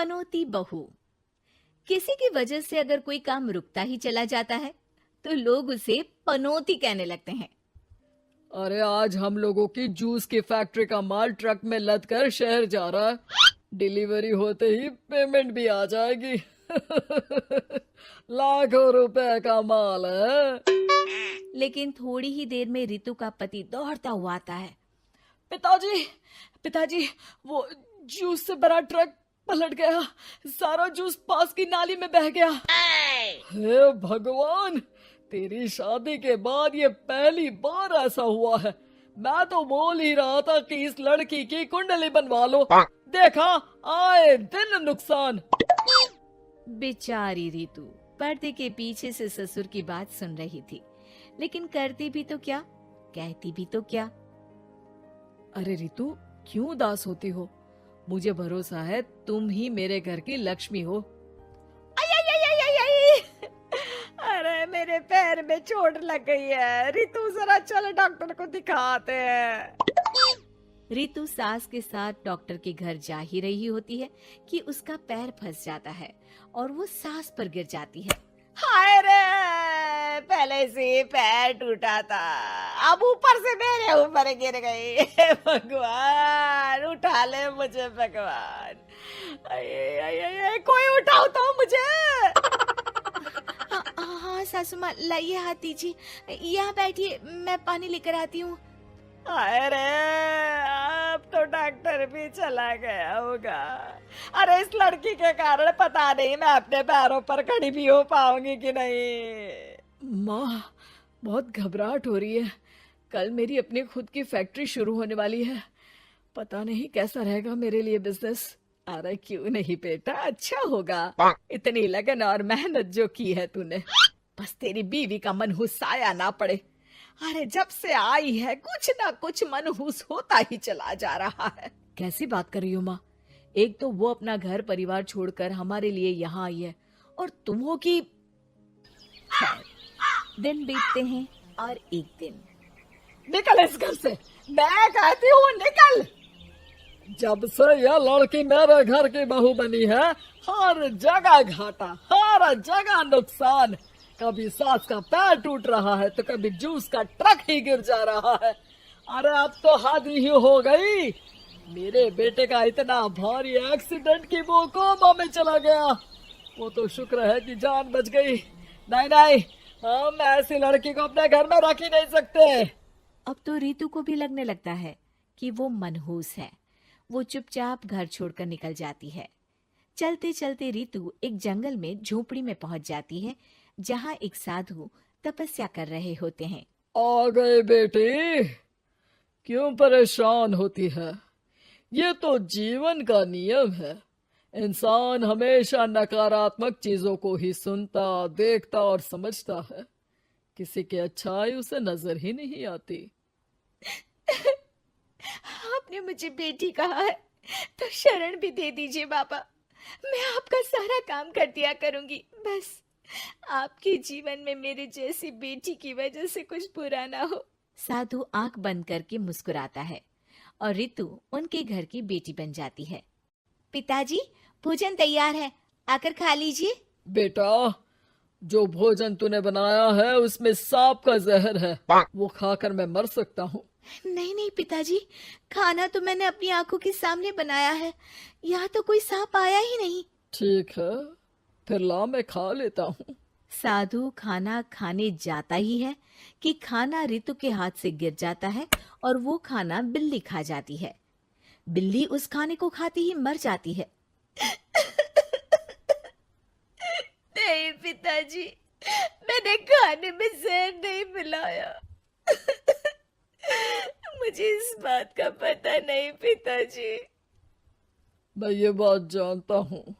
पनौती बहू। किसी की वजह से अगर कोई काम रुकता ही चला जाता है तो लोग उसे पनौती कहने लगते हैं। अरे आज हम लोगों की जूस की फैक्ट्री का माल ट्रक में लद कर शहर जा रहा है। डिलीवरी होते ही पेमेंट भी आ जाएगी। लाखों रुपए का माल है। लेकिन थोड़ी ही देर में रितु का पति दौड़ता हुआ आता है। पिताजी, पिताजी, वो जूस से भरा ट्रक पलट गया। सारा जूस पास की नाली में बह गया। हे भगवान, तेरी शादी के बाद ये पहली बार ऐसा हुआ है। मैं तो बोल ही रहा था कि इस लड़की की कुंडली बनवा लो। देखा, आए दिन नुकसान। बेचारी रितु पर्दे के पीछे से ससुर की बात सुन रही थी, लेकिन करती भी तो क्या, कहती भी तो क्या। अरे रितु, क्यों उदास होती हो? मुझे भरोसा है तुम ही मेरे घर की लक्ष्मी हो। अरे मेरे पैर में चोट लग गई है। रितु जरा चल डॉक्टर को दिखाते हैं। रितु सास के साथ डॉक्टर के घर जा ही रही होती है कि उसका पैर फंस जाता है और वो सास पर गिर जाती है। हाय रे, पहले से पैर टूटा था, अब ऊपर से मेरे ऊपर गिर गई। हे भगवान, उठा ले मुझे भगवान। आये, आये, आये, कोई उठाओ तो मुझे। हाँ सासू माँ, लाइए हाथ दीजिए, यहाँ बैठिए, मैं पानी लेकर आती हूँ। अरे अब तो डॉक्टर भी चला गया होगा। अरे इस लड़की के कारण पता नहीं मैं अपने पैरों पर खड़ी भी हो पाऊंगी कि नहीं। माँ, बहुत घबराहट हो रही है। कल मेरी अपनी खुद की फैक्ट्री शुरू होने वाली है। पता नहीं कैसा रहेगा मेरे लिए बिजनेस। अरे क्यों नहीं बेटा, अच्छा होगा। इतनी लगन और मेहनत जो की है तूने, बस तेरी बीवी का मनहूस साया ना पड़े। अरे जब से आई है कुछ ना कुछ मनहूस होता ही चला जा रहा है। कैसी बात कर रही हो माँ? एक तो वो अपना घर परिवार छोड़कर हमारे लिए यहाँ आई है, और तुम हो कि। दिन बीतते हैं और एक दिन। निकल इस घर से, मैं कहती हूँ निकल। जब से यह लड़की मेरे घर की बहू बनी है, हर जगह घाटा, हर जगह नुकसान। कभी सास का पैर टूट रहा है तो कभी जूस का ट्रक ही गिर जा रहा है। अरे अब तो हद ही हो गई। मेरे बेटे का इतना भारी एक्सीडेंट कि वो कोमा में चला गया। वो तो शुक्र है कि जान बच गई। नहीं नहीं, हम ऐसी लड़की को अपने घर में रख ही नहीं सकते। अब तो रितु को भी लगने लगता है कि वो मनहूस है। वो चुपचाप घर छोड़कर निकल जाती है। चलते चलते रितु एक जंगल में झोपड़ी में पहुंच जाती है, जहां एक साधु तपस्या कर रहे होते हैं। आ गए बेटी, क्यों परेशान होती है? ये तो जीवन का नियम है। इंसान हमेशा नकारात्मक चीजों को ही सुनता, देखता और समझता है। किसी की अच्छाई उसे नजर ही नहीं आती। आपने मुझे बेटी कहा है तो शरण भी दे दीजिए बाबा। मैं आपका सारा काम कर दिया करूंगी, बस आपके जीवन में मेरे जैसी बेटी की वजह से कुछ बुरा ना हो। साधु आंख बंद करके मुस्कुराता है और रितु उनके घर की बेटी बन जाती है। पिताजी, भोजन तैयार है, आकर खा लीजिए। बेटा, जो भोजन तूने बनाया है उसमें सांप का जहर है, वो खाकर मैं मर सकता हूँ। नहीं नहीं पिताजी, खाना तो मैंने अपनी आंखों के सामने बनाया है, यहाँ तो कोई सांप आया ही नहीं। ठीक है, फिर ला मैं खा लेता हूँ। साधु खाना खाने जाता ही है कि खाना रितु के हाथ से गिर जाता है और वो खाना बिल्ली खा जाती है। बिल्ली उस खाने को खाती ही मर जाती है। नहीं पिताजी, मैंने खाने में जहर नहीं मिलाया। मुझे इस बात का पता नहीं पिताजी। मैं ये बात जानता हूँ।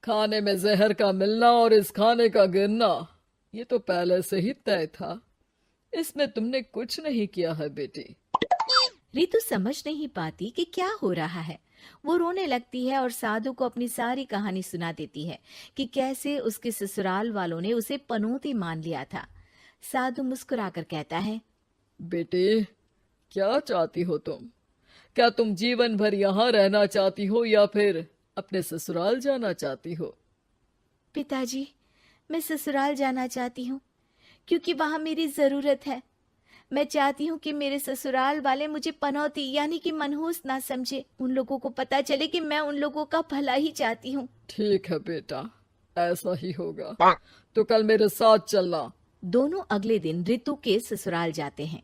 खाने में जहर का मिलना और इस खाने का गिरना, ये तो पहले से ही तय था। इसमें तुमने कुछ नहीं किया है बेटी। रितु समझ नहीं पाती कि क्या हो रहा है। वो रोने लगती है और साधु को अपनी सारी कहानी सुना देती है कि कैसे उसके ससुराल वालों ने उसे पनौती मान लिया था। साधु मुस्कुराकर कहता है, बेटी, क्या चाहती हो तुम? क्या तुम जीवन भर यहाँ रहना चाहती हो या फिर अपने ससुराल जाना चाहती हो? पिताजी, मैं ससुराल जाना चाहती हूँ क्योंकि वहाँ मेरी ज़रूरत है। मैं चाहती हूँ कि मेरे ससुराल वाले मुझे पनौती यानी कि मनहूस ना समझे। उन लोगों को पता चले कि मैं उन लोगों का भला ही चाहती हूँ। ठीक है बेटा, ऐसा ही होगा। तो कल मेरे साथ चलना। दोनों अगले दिन रितु के ससुराल जाते हैं,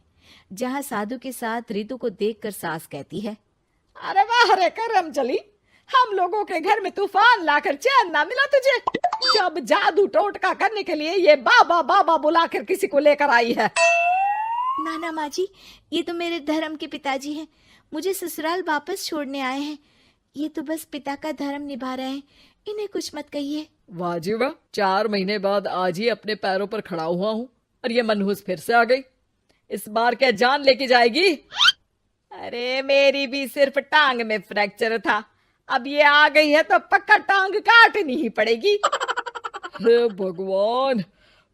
जहाँ साधु के साथ रितु को देखकर सास कहती है, अरे वाह रे करम चली, हम लोगों के घर में तूफान लाकर चैन ना मिला तुझे। जब जादू टोटका करने के लिए ये बाबा बाबा बुलाकर किसी को लेकर आई है। नाना माँ जी, ये तो मेरे धर्म के पिताजी हैं, मुझे ससुराल वापस छोड़ने आए हैं। ये तो बस पिता का धर्म निभा रहे हैं, इन्हें कुछ मत कहिए। वाह जी वाह, 4 महीने बाद आज ही अपने पैरों पर खड़ा हुआ हूँ और ये मनहूस फिर से आ गई। इस बार क्या जान लेके जाएगी? अरे मेरी भी सिर्फ टांग में फ्रैक्चर था, अब ये आ गई है तो पक्का टांग काटनी ही पड़ेगी। हे भगवान,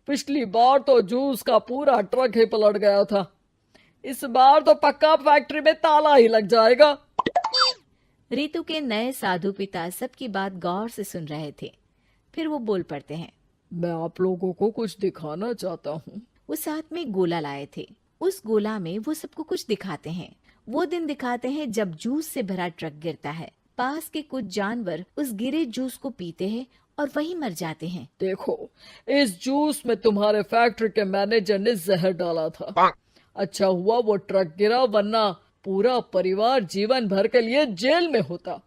पिछली बार तो जूस का पूरा ट्रक ही पलट गया था, इस बार तो पक्का फैक्ट्री में ताला ही लग जाएगा। रितु के नए साधु पिता सबकी बात गौर से सुन रहे थे। फिर वो बोल पड़ते हैं, मैं आप लोगों को कुछ दिखाना चाहता हूँ। वो साथ में गोला लाए थे। उस गोला में वो सबको कुछ दिखाते हैं। वो दिन दिखाते हैं जब जूस से भरा ट्रक गिरता है। पास के कुछ जानवर उस गिरे जूस को पीते हैं और वहीं मर जाते हैं। देखो, इस जूस में तुम्हारे फैक्ट्री के मैनेजर ने जहर डाला था। अच्छा हुआ वो ट्रक गिरा, वरना पूरा परिवार जीवन भर के लिए जेल में होता।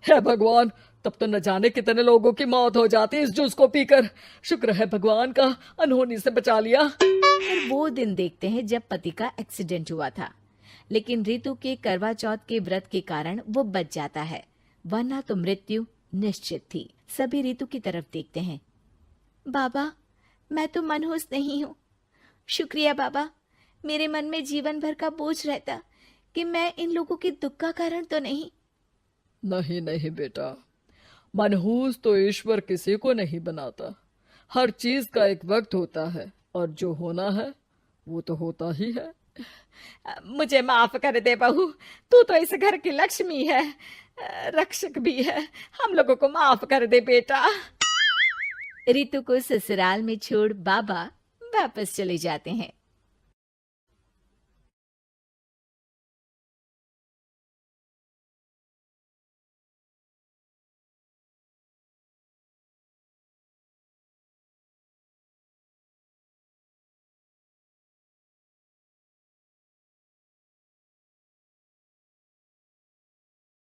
हे भगवान, तब तो न जाने कितने लोगों की मौत हो जाती इस जूस को पीकर। शुक्र है भगवान का, अनहोनी से बचा लिया। फिर वो दिन देखते हैं जब पति का एक्सीडेंट हुआ था, लेकिन रितु के करवा चौथ के व्रत के कारण वो बच जाता है, वरना तो मृत्यु निश्चित थी। सभी रितु की तरफ देखते हैं। बाबा, मैं तो मनहूस नहीं हूँ। शुक्रिया बाबा, मेरे मन में जीवन भर का बोझ रहता कि मैं इन लोगों के दुख का कारण तो नहीं। नहीं नहीं बेटा, मनहूस तो ईश्वर किसी को नहीं बनाता। हर चीज का एक वक्त होता है और जो होना है वो तो होता ही है। मुझे माफ कर दे बहू, तू तो इस घर की लक्ष्मी है, रक्षक भी है। हम लोगों को माफ कर दे बेटा। रितु को ससुराल में छोड़ बाबा वापस चले जाते हैं।